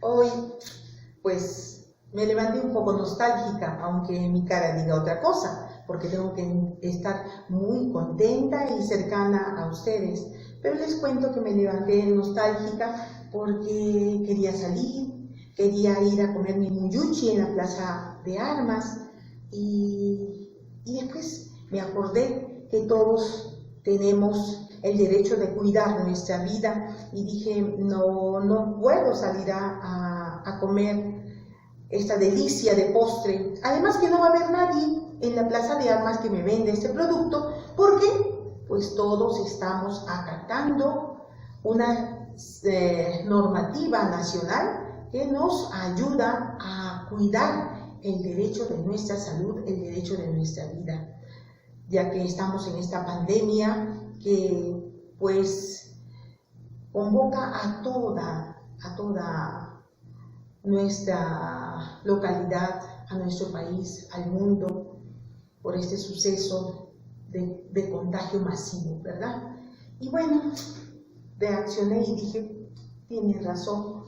Hoy, pues, me levanté un poco nostálgica, aunque mi cara diga otra cosa, porque tengo que estar muy contenta y cercana a ustedes. Pero les cuento que me levanté nostálgica porque quería salir, quería ir a comer mi muyuchi en la Plaza de Armas y después me acordé que todos tenemos el derecho de cuidar nuestra vida y dije, no puedo salir a comer esta delicia de postre. Además que no va a haber nadie en la Plaza de Armas que me venda este producto, porque pues todos estamos acatando una normativa nacional que nos ayuda a cuidar el derecho de nuestra salud, el derecho de nuestra vida, ya que estamos en esta pandemia que pues convoca a toda nuestra localidad, a nuestro país, al mundo, por este suceso de contagio masivo, ¿verdad? Y bueno, reaccioné y dije, tienes razón.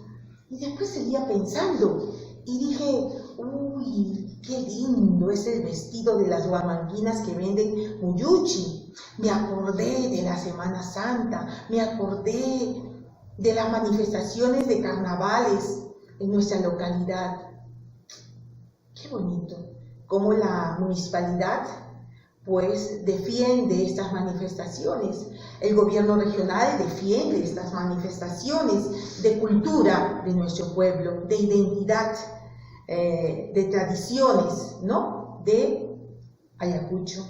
Y después seguía pensando y dije, uy, qué lindo es el vestido de las huamanguinas que venden muyuchi. Me acordé de la Semana Santa, me acordé de las manifestaciones de carnavales en nuestra localidad. Qué bonito, cómo la municipalidad pues defiende estas manifestaciones, el gobierno regional defiende estas manifestaciones de cultura de nuestro pueblo, de identidad, de tradiciones, ¿no?, de Ayacucho.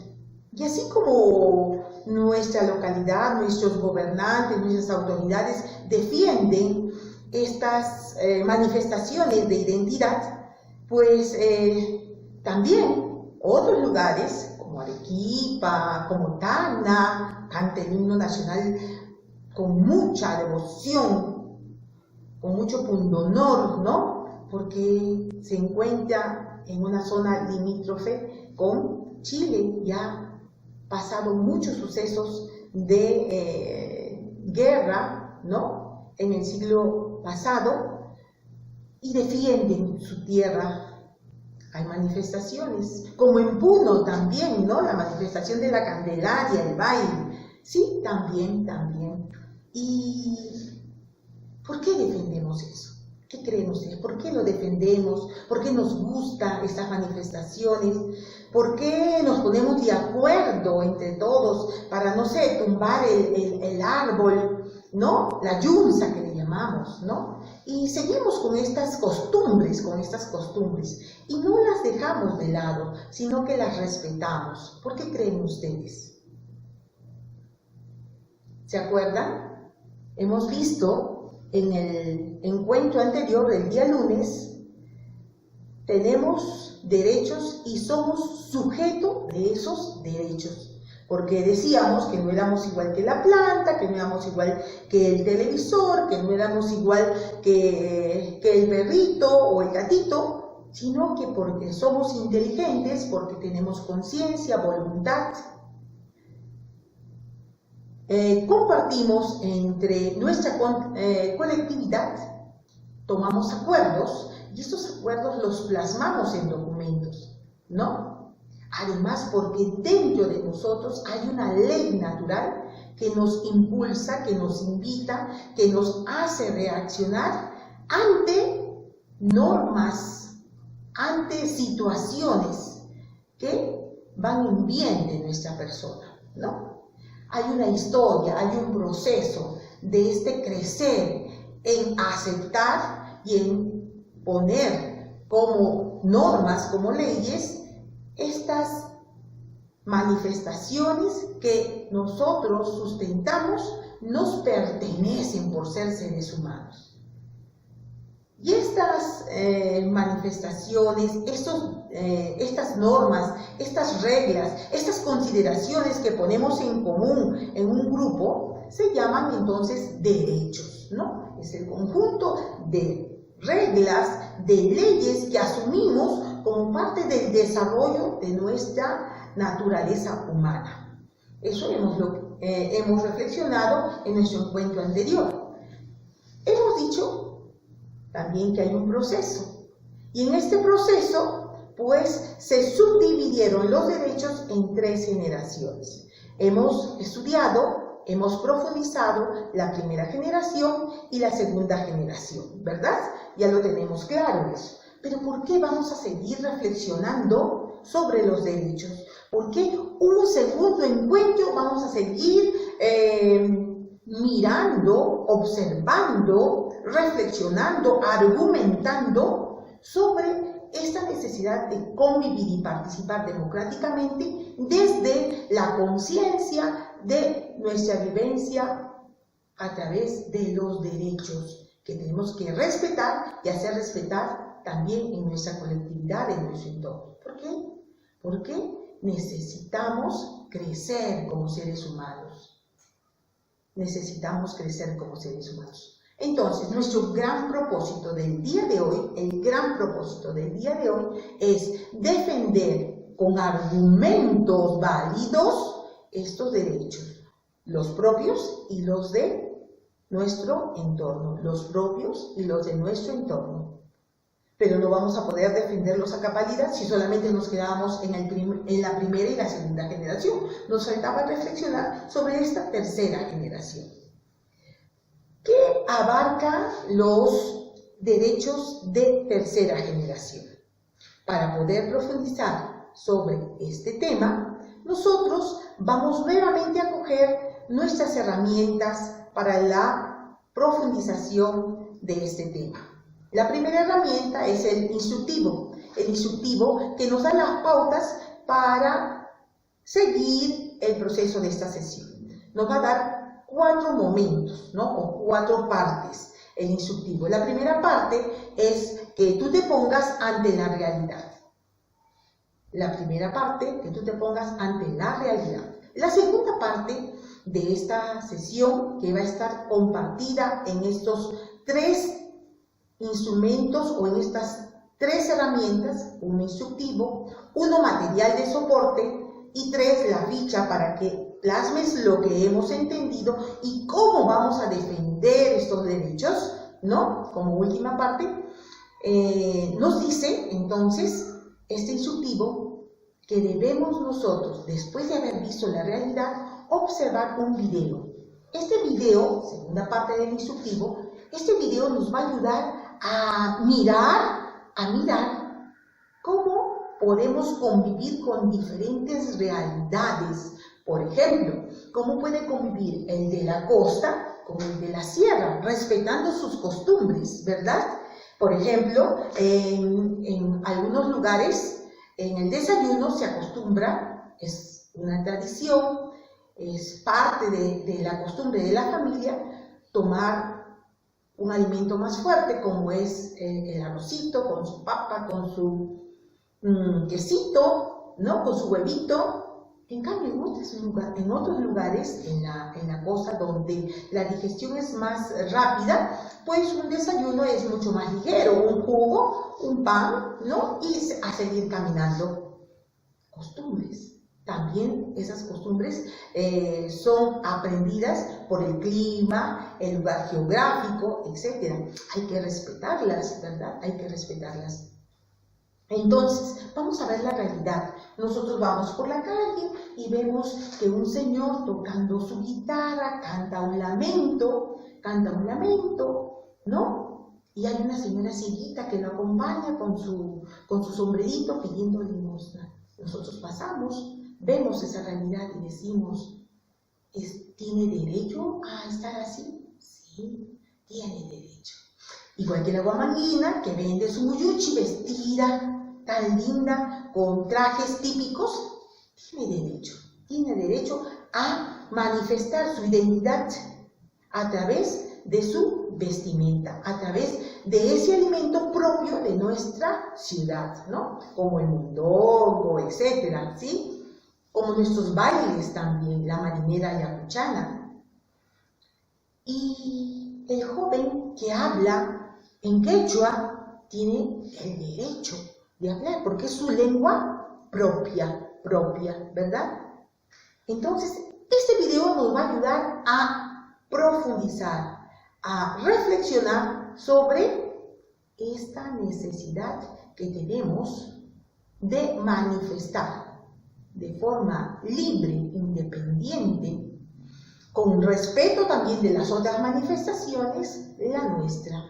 Y así como nuestra localidad, nuestros gobernantes, nuestras autoridades defienden estas manifestaciones de identidad, pues también otros lugares como Arequipa, como Tacna, canta el himno nacional con mucha devoción, con mucho pundonor, ¿no?, porque se encuentra en una zona limítrofe con Chile. Ya pasado muchos sucesos de guerra, ¿no?, en el siglo pasado, y defienden su tierra. Hay manifestaciones, como en Puno también, ¿no?, la manifestación de la Candelaria, el baile, sí, también. ¿Y por qué defendemos eso? ¿Qué creen ustedes? ¿Por qué lo defendemos? ¿Por qué nos gustan estas manifestaciones? ¿Por qué nos ponemos de acuerdo entre todos para, no sé, tumbar el árbol, ¿no?, la yunza que le llamamos, ¿no? Y seguimos con estas costumbres, y no las dejamos de lado, sino que las respetamos. ¿Por qué creen ustedes? ¿Se acuerdan? Hemos visto en el encuentro anterior, el día lunes, tenemos derechos y somos sujeto de esos derechos. Porque decíamos que no éramos igual que la planta, que no éramos igual que el televisor, que no éramos igual que el perrito o el gatito, sino que porque somos inteligentes, porque tenemos conciencia, voluntad, compartimos entre nuestra colectividad, tomamos acuerdos y estos acuerdos los plasmamos en documentos, ¿no? Además, porque dentro de nosotros hay una ley natural que nos impulsa, que nos invita, que nos hace reaccionar ante normas, ante situaciones que van en bien de nuestra persona, ¿no? Hay una historia, hay un proceso de este crecer en aceptar y en poner como normas, como leyes, estas manifestaciones que nosotros sustentamos nos pertenecen por ser seres humanos. Y estas manifestaciones, estas normas, estas reglas, estas consideraciones que ponemos en común en un grupo, se llaman entonces derechos, ¿no? Es el conjunto de reglas, de leyes que asumimos como parte del desarrollo de nuestra naturaleza humana. Eso hemos reflexionado en nuestro encuentro anterior. Hemos dicho también que hay un proceso. Y en este proceso, pues, se subdividieron los derechos en 3 generaciones. Hemos estudiado, hemos profundizado la primera generación y la segunda generación, ¿verdad? Ya lo tenemos claro eso. Pero ¿por qué vamos a seguir reflexionando sobre los derechos? ¿Por qué un segundo encuentro vamos a seguir mirando, observando, reflexionando, argumentando sobre esta necesidad de convivir y participar democráticamente desde la conciencia de nuestra vivencia a través de los derechos que tenemos que respetar y hacer respetar también en nuestra colectividad, en nuestro entorno? ¿Por qué? Porque necesitamos crecer como seres humanos. Necesitamos crecer como seres humanos. Entonces, nuestro gran propósito del día de hoy, el gran propósito del día de hoy es defender con argumentos válidos estos derechos, los propios y los de nuestro entorno, los propios y los de nuestro entorno. Pero no vamos a poder defenderlos a cabalidad si solamente nos quedamos en la primera y la segunda generación. Nos faltaba reflexionar sobre esta tercera generación, que abarca los derechos de tercera generación. Para poder profundizar sobre este tema, nosotros vamos nuevamente a coger nuestras herramientas para la profundización de este tema. La primera herramienta es el instructivo que nos da las pautas para seguir el proceso de esta sesión. Nos va a dar 4 momentos, ¿no? O 4 partes, el instructivo. La primera parte es que tú te pongas ante la realidad. La primera parte, que tú te pongas ante la realidad. La segunda parte de esta sesión, que va a estar compartida en estos 3 instrumentos o en estas 3 herramientas: uno instructivo, uno material de soporte y 3 la ficha para que plasmes lo que hemos entendido y cómo vamos a defender estos derechos, ¿no? Como última parte, nos dice entonces este instructivo que debemos nosotros, después de haber visto la realidad, observar un video. Este video, segunda parte del instructivo, este video nos va a ayudar a mirar cómo podemos convivir con diferentes realidades. Por ejemplo, cómo puede convivir el de la costa con el de la sierra, respetando sus costumbres, ¿verdad? Por ejemplo, en algunos lugares, en el desayuno se acostumbra, es una tradición, es parte de la costumbre de la familia, tomar un alimento más fuerte, como es el arrocito, con su papa, con su quesito, ¿no? Con su huevito. En cambio, en otros lugares, en la costa, donde la digestión es más rápida, pues un desayuno es mucho más ligero, un jugo, un pan, ¿no? Y a seguir caminando. Costumbres. También esas costumbres son aprendidas por el clima, el lugar geográfico, etc. Hay que respetarlas, ¿verdad? Hay que respetarlas. Entonces, vamos a ver la realidad. Nosotros vamos por la calle y vemos que un señor tocando su guitarra canta un lamento, ¿no? Y hay una señora cieguita que lo acompaña con su sombrerito pidiendo limosna. Nosotros pasamos, vemos esa realidad y decimos, ¿tiene derecho a estar así? Sí, tiene derecho. Igual que la guamanguina que vende su muyuchi vestida tan linda con trajes típicos, tiene derecho a manifestar su identidad a través de su vestimenta, a través de ese alimento propio de nuestra ciudad, ¿no? Como el mondongo, etcétera, ¿sí? Como nuestros bailes también, la marinera yacuchana. Y el joven que habla en quechua tiene el derecho de hablar, porque es su lengua propia, ¿verdad? Entonces, este video nos va a ayudar a profundizar, a reflexionar sobre esta necesidad que tenemos de manifestar de forma libre, independiente, con respeto también de las otras manifestaciones, la nuestra.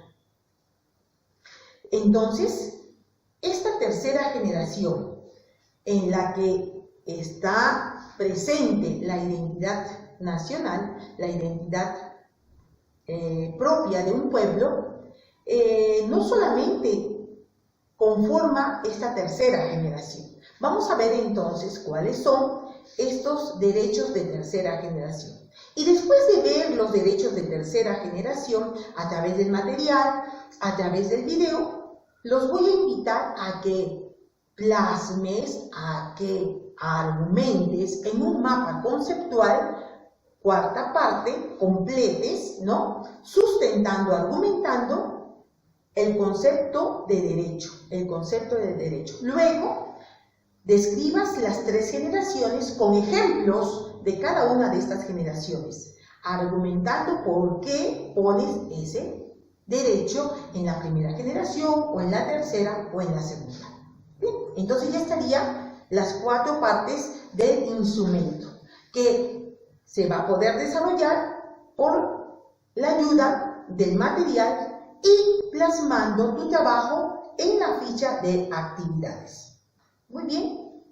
Entonces, esta tercera generación en la que está presente la identidad nacional, la identidad propia de un pueblo, no solamente conforma esta tercera generación. Vamos a ver entonces cuáles son estos derechos de tercera generación. Y después de ver los derechos de tercera generación a través del material, a través del video, los voy a invitar a que plasmes, a que argumentes en un mapa conceptual, cuarta parte, completes, ¿no? Sustentando, argumentando el concepto de derecho, el concepto del derecho. Luego, describas las tres generaciones con ejemplos de cada una de estas generaciones, argumentando por qué pones ese derecho en la primera generación, o en la tercera, o en la segunda. Bien, entonces ya estarían las cuatro partes del instrumento, que se va a poder desarrollar por la ayuda del material y plasmando tu trabajo en la ficha de actividades. Muy bien.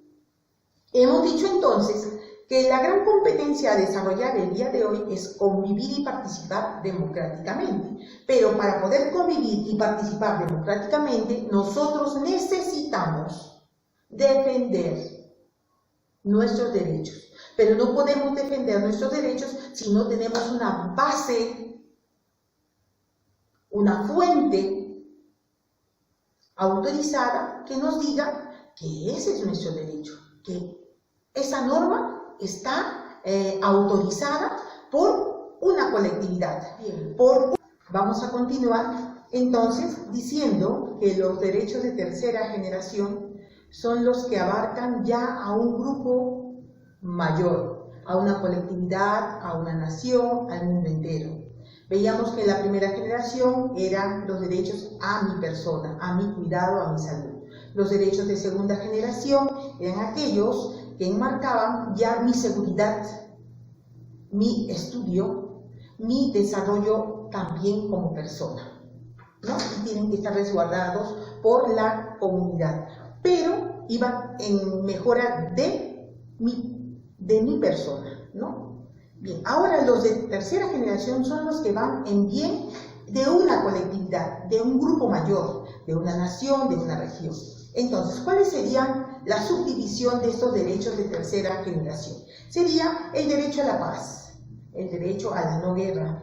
Hemos dicho entonces que la gran competencia a desarrollar el día de hoy es convivir y participar democráticamente. Pero para poder convivir y participar democráticamente, nosotros necesitamos defender nuestros derechos. Pero no podemos defender nuestros derechos si no tenemos una base, una fuente autorizada que nos diga que ese es nuestro derecho, que esa norma está autorizada por una colectividad. Bien, vamos a continuar entonces diciendo que los derechos de tercera generación son los que abarcan ya a un grupo mayor, a una colectividad, a una nación, al mundo entero. Veíamos que la primera generación eran los derechos a mi persona, a mi cuidado, a mi salud. Los derechos de segunda generación eran aquellos que enmarcaban ya mi seguridad, mi estudio, mi desarrollo también como persona, ¿no? Y tienen que estar resguardados por la comunidad, pero iban en mejora de mi persona, ¿no? Bien, ahora los de tercera generación son los que van en bien de una colectividad, de un grupo mayor, de una nación, de una región. Entonces, ¿cuáles serían la subdivisión de estos derechos de tercera generación? Sería el derecho a la paz, el derecho a la no guerra,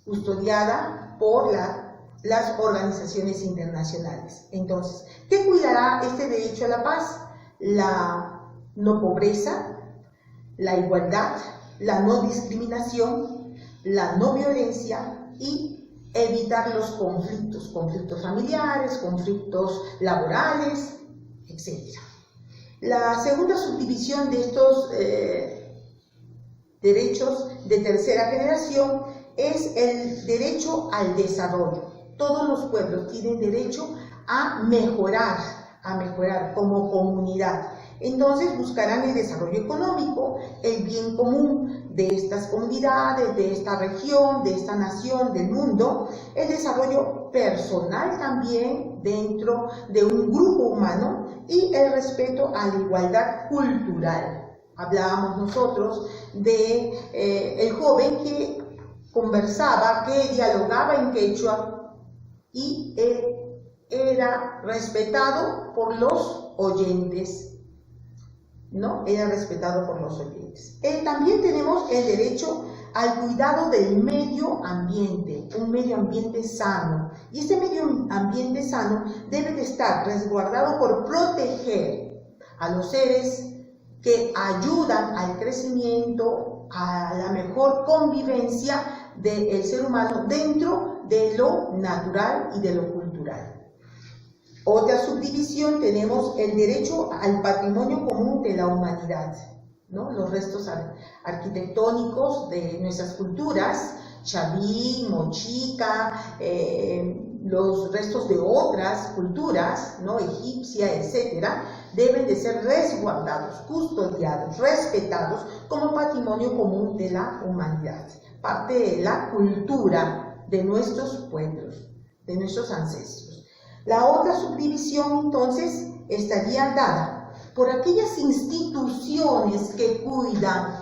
custodiada por las organizaciones internacionales. Entonces, ¿qué cuidará este derecho a la paz? La no pobreza, la igualdad, la no discriminación, la no violencia y evitar los conflictos familiares, conflictos laborales, etc. La segunda subdivisión de estos derechos de tercera generación es el derecho al desarrollo. Todos los pueblos tienen derecho a mejorar como comunidad. Entonces buscarán el desarrollo económico, el bien común de estas comunidades, de esta región, de esta nación, del mundo, el desarrollo personal también dentro de un grupo humano y el respeto a la igualdad cultural. Hablábamos nosotros de el joven que conversaba, que dialogaba en quechua y era respetado por los oyentes. ¿No? Era respetado por los oyentes. También tenemos el derecho al cuidado del medio ambiente, un medio ambiente sano. Y este medio ambiente sano debe de estar resguardado por proteger a los seres que ayudan al crecimiento, a la mejor convivencia del ser humano dentro de lo natural y de lo cultural. Otra subdivisión tenemos el derecho al patrimonio común de la humanidad, ¿no? Los restos arquitectónicos de nuestras culturas, Chavín, Mochica, los restos de otras culturas, ¿no? Egipcia, etcétera, deben de ser resguardados, custodiados, respetados como patrimonio común de la humanidad, parte de la cultura de nuestros pueblos, de nuestros ancestros. La otra subdivisión, entonces, estaría dada por aquellas instituciones que cuidan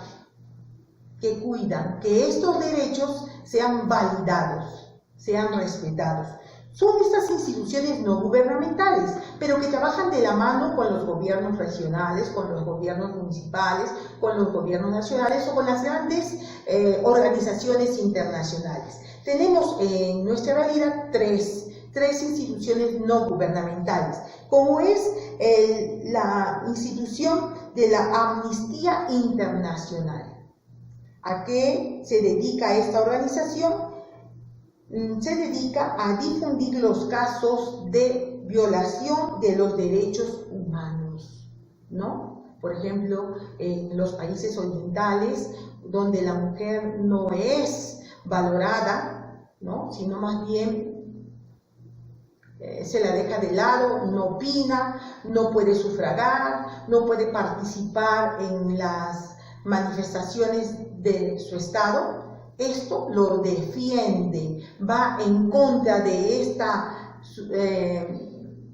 que estos derechos sean validados, sean respetados. Son estas instituciones no gubernamentales, pero que trabajan de la mano con los gobiernos regionales, con los gobiernos municipales, con los gobiernos nacionales o con las grandes organizaciones internacionales. Tenemos en nuestra realidad tres instituciones no gubernamentales, como es la institución de la Amnistía Internacional. ¿A qué se dedica esta organización? Se dedica a difundir los casos de violación de los derechos humanos, ¿no? Por ejemplo, en los países orientales, donde la mujer no es valorada, ¿no? Sino más bien se la deja de lado, no opina, no puede sufragar, no puede participar en las manifestaciones de su estado. Esto lo defiende, va en contra de esta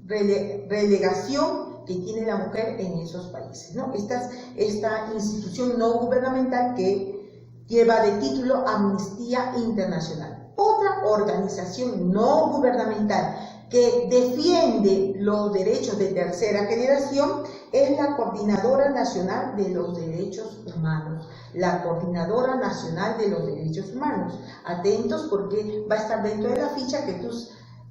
relegación que tiene la mujer en esos países, ¿no? Esta institución no gubernamental que lleva de título Amnistía Internacional. Otra organización no gubernamental que defiende los derechos de tercera generación es la Coordinadora Nacional de los Derechos Humanos. La Coordinadora Nacional de los Derechos Humanos. Atentos porque va a estar dentro de la ficha que tú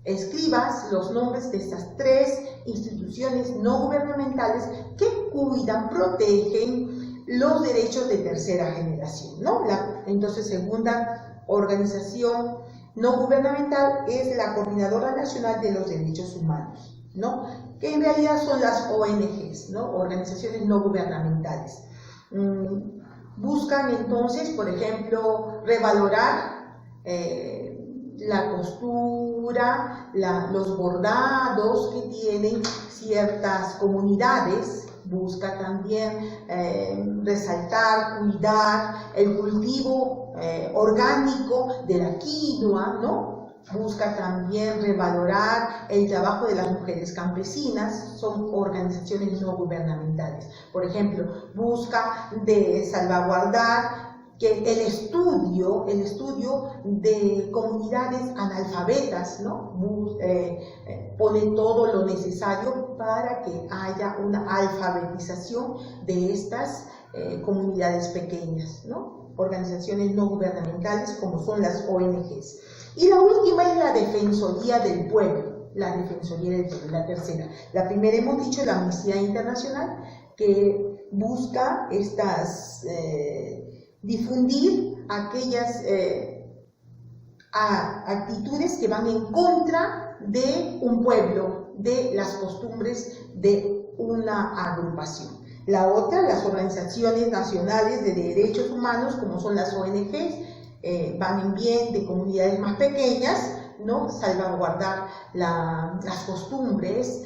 escribas los nombres de estas tres instituciones no gubernamentales que cuidan, protegen los derechos de tercera generación, ¿no? Entonces, segunda organización no gubernamental es la Coordinadora Nacional de los Derechos Humanos, ¿no? Que en realidad son las ONGs, ¿no? Organizaciones no gubernamentales. Buscan entonces, por ejemplo, revalorar la costura, los bordados que tienen ciertas comunidades. Busca también resaltar, cuidar el cultivo orgánico de la quinoa, ¿no? Busca también revalorar el trabajo de las mujeres campesinas. Son organizaciones no gubernamentales. Por ejemplo, busca de salvaguardar que el estudio de comunidades analfabetas, ¿no? Pone todo lo necesario para que haya una alfabetización de estas comunidades pequeñas, ¿no? Organizaciones no gubernamentales como son las ONGs. Y la última es la Defensoría del Pueblo, la tercera. La primera hemos dicho, la Amnistía Internacional, que busca difundir aquellas actitudes que van en contra de un pueblo, de las costumbres de una agrupación. La otra, las organizaciones nacionales de derechos humanos, como son las ONGs, van en bien de comunidades más pequeñas, ¿no? Salvaguardar las costumbres,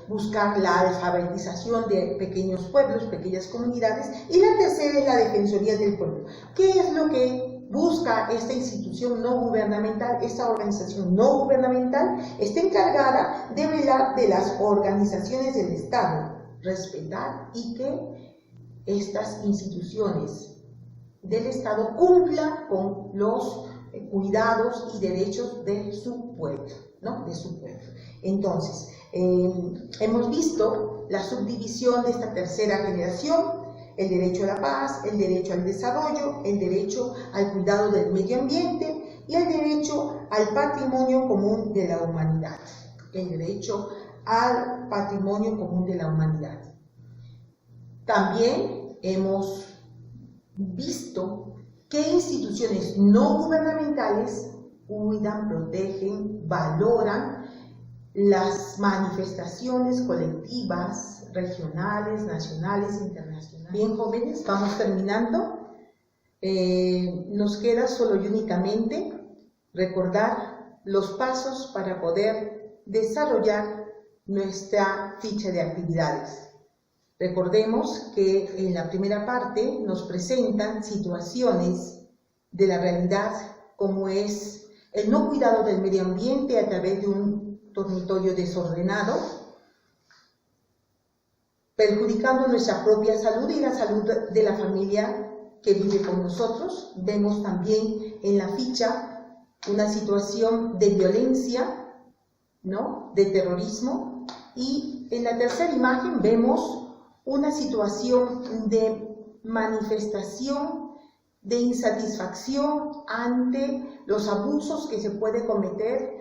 buscar la alfabetización de pequeños pueblos, pequeñas comunidades. Y la tercera es la Defensoría del Pueblo. ¿Qué es lo que busca esta institución no gubernamental? Esta organización no gubernamental está encargada de velar de las organizaciones del Estado, respetar y que estas instituciones del Estado cumplan con los cuidados y derechos de su pueblo, ¿no? De su pueblo. Entonces, hemos visto la subdivisión de esta tercera generación: el derecho a la paz, el derecho al desarrollo, el derecho al cuidado del medio ambiente y el derecho al patrimonio común de la humanidad. El derecho al patrimonio común de la humanidad. También hemos visto qué instituciones no gubernamentales cuidan, protegen, valoran las manifestaciones colectivas, regionales, nacionales, internacionales. Bien, jóvenes, vamos terminando. Nos queda solo y únicamente recordar los pasos para poder desarrollar nuestra ficha de actividades. Recordemos que en la primera parte nos presentan situaciones de la realidad, como es el no cuidado del medio ambiente a través de un dormitorio desordenado, perjudicando nuestra propia salud y la salud de la familia que vive con nosotros. Vemos también en la ficha una situación de violencia, ¿no?, de terrorismo, y en la tercera imagen vemos una situación de manifestación de insatisfacción ante los abusos que se puede cometer,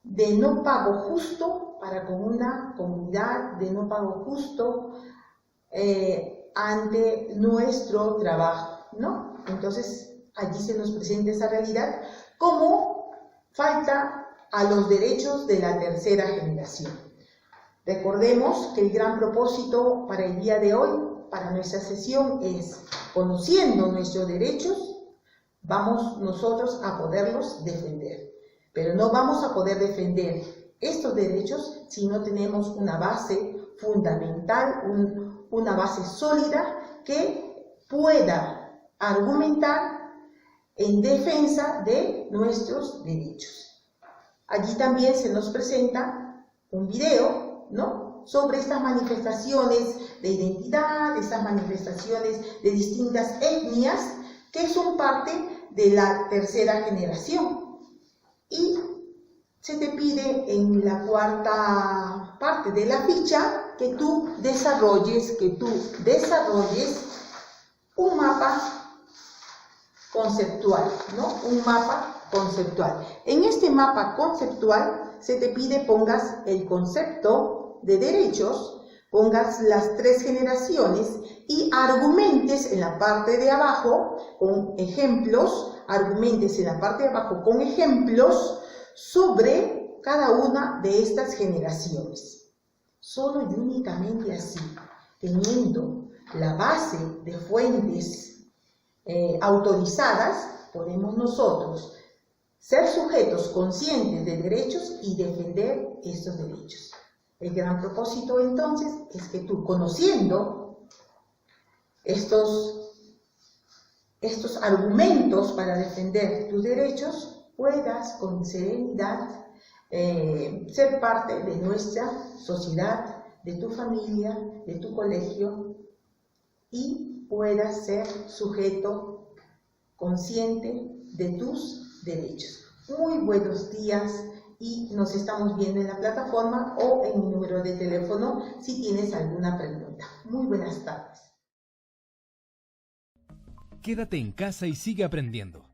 de no pago justo para con una comunidad, de no pago justo ante nuestro trabajo, ¿no? Entonces allí se nos presenta esa realidad como falta a los derechos de la tercera generación. Recordemos que el gran propósito para el día de hoy, para nuestra sesión, es: conociendo nuestros derechos, vamos nosotros a poderlos defender. Pero no vamos a poder defender estos derechos si no tenemos una base fundamental, una base sólida que pueda argumentar en defensa de nuestros derechos. Allí también se nos presenta un video, ¿no?, sobre estas manifestaciones de identidad, estas manifestaciones de distintas etnias que son parte de la tercera generación. Y se te pide en la cuarta parte de la ficha que tú desarrolles un mapa conceptual, ¿no? Un mapa conceptual. En este mapa conceptual se te pide pongas el concepto de derechos, pongas las 3 generaciones y argumentes en la parte de abajo con ejemplos, sobre cada una de estas generaciones. Solo y únicamente así, teniendo la base de fuentes autorizadas, podemos nosotros ser sujetos conscientes de derechos y defender estos derechos. El gran propósito entonces es que tú, conociendo estos argumentos para defender tus derechos, puedas con serenidad ser parte de nuestra sociedad, de tu familia, de tu colegio, y puedas ser sujeto consciente de tus derechos. Muy buenos días, y nos estamos viendo en la plataforma o en mi número de teléfono si tienes alguna pregunta. Muy buenas tardes. Quédate en casa y sigue aprendiendo.